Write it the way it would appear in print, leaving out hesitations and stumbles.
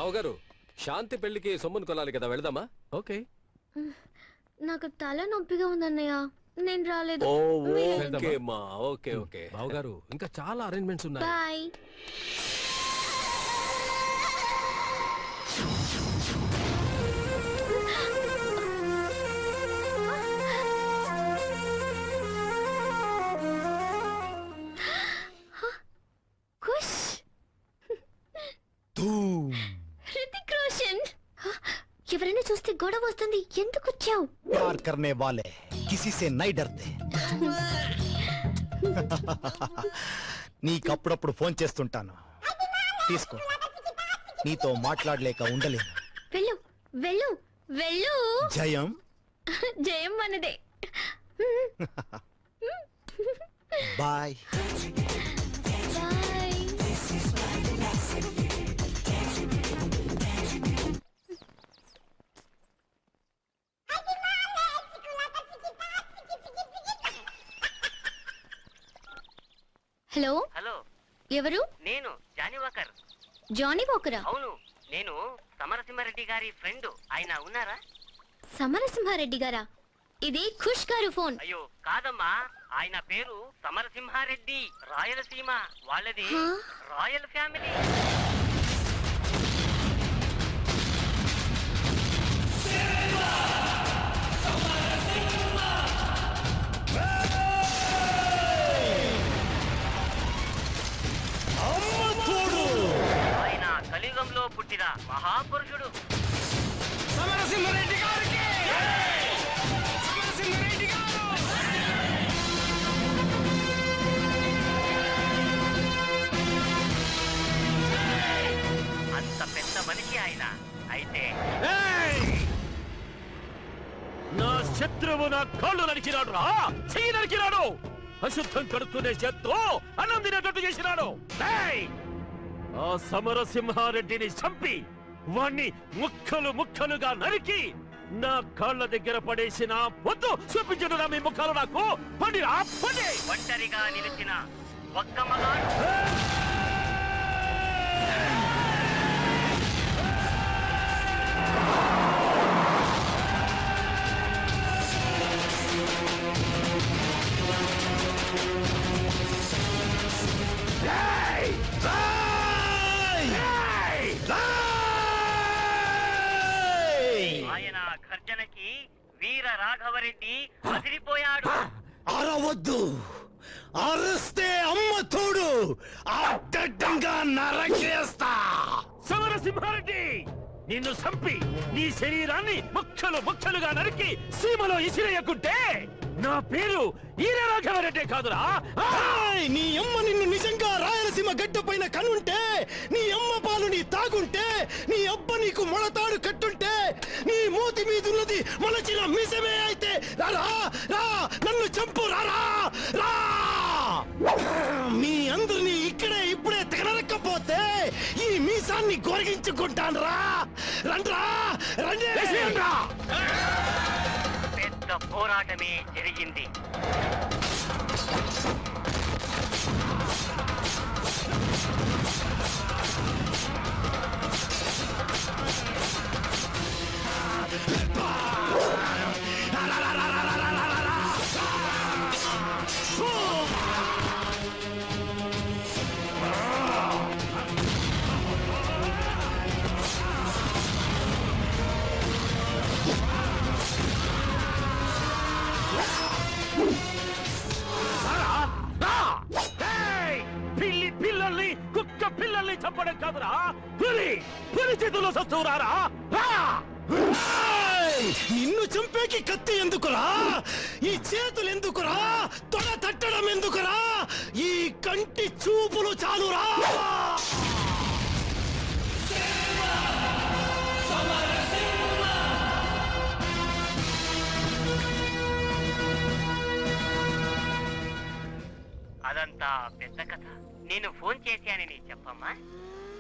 బావగారు శాంతి పెళ్లికి సొమ్మును కొనాలి కదా, వెళదామా? ఓకే. నాకు తల నొప్పిగా ఉందన్నయ్య, నేను రాలేదు. ఓకే ఓకే బావగారు ఇంకా చాలా అరేంజ్మెంట్స్ ఉన్నాయి. బాయ్. ऋतिक रोशन, ఎవరైనా చూస్తే గొడవ వస్తుంది, ఎందుకు వచ్చావు? प्यार करने वाले किसी से नहीं डरते. నీకప్పుడప్పుడు ఫోన్ చేస్తుంటాను, తీసుకో. నీతో మాట్లాడలేక ఉండలేను. వెళ్ళు వెళ్ళు వెళ్ళు. జయం జయం మనదే. బాయ్. హలో హలో, ఎవరు? నేను జానీ వాకర్. జానీ వాకరా? అవును, నేను సమరసింహారెడ్డి గారి ఫ్రెండ్. ఆయన ఉన్నారా? సమరసింహారెడ్డి గారా? ఇది ఖుష్ గారు ఫోన్. అయ్యో కాదమ్మా, ఆయన పేరు సమరసింహారెడ్డి, రాయలసీమ వాళ్ళది, రాయల్ ఫ్యామిలీ. ఆయన కలియుగంలో పుట్టిన మహాపురుషుడు. సమరసింహారెడ్డి గారికి! సమరసింహారెడ్డి గారు! అంత పెద్ద మనిషి ఆయన. అయితే నా శత్రువు నా కాళ్ళు నరికినాడు రా, చెయ్యి నరికినాడు. అశుద్ధం కడుక్కునే చేత్తో అన్నం తినేటట్టు చేసినాడు. ఆ సమరసింహారెడ్డిని చంపి వాణ్ణి ముక్కలు ముక్కలుగా నరికి నా కాళ్ళ దగ్గర పడేసిన వద్దు చూపించడు మీ ముఖాలు నాకు. పండిరా పండి. ఒంటరిగా నిలిచిన ఒక్క మగాడు. ఆయన గర్జనకి వీర రాఘవరెడ్డి అదిరిపోయాడు. అరవద్దు, అరిస్తే అమ్మ తోడు అడ్డంగా నరకేస్తా. సమరసింహారెడ్డి, నిన్ను చంపి నీ శరీరాన్ని ముక్కలు ముక్కలుగా నరికి సీమలో ఇసిరేయకుంటే నా పేరు ఈరరాఘవరెడ్డి కాదురా. నీ అమ్మ నిన్ను నిజంగా రాయలసీమ గడ్డ పైన కనుంటే, నీ అమ్మ పాలు నీ తాగుంటే, నీ అబ్బ నీకు మొలతాడు కట్టుంటే, నీ మూతి మీదున్నది మొలచిన మిసమే అయితే రారా రా, నన్ను చంపు రారా రా. మీ అందరినీ ఇక్కడే ఇప్పుడే తగనరక్కపోతే ఈ మీసాన్ని గొరిగించుకుంటాను రా. రండ్రా రండి. పెద్ద పోరాటమే జరిగింది. పిల్లల్ని కుక్క పిల్లల్ని చంపడం కాదురా, పులి పులి చేతుల్లో సత్తురారా. నిన్ను చంపేకి కత్తి ఎందుకురా, ఈ చేతులు ఎందుకురా, తొడ తట్టడం ఎందుకురా, ఈ కంటి చూపులు చాలురా. అదంతా పెద్ద కథ. నేను ఫోన్ చేశానని చెప్పమ్మా.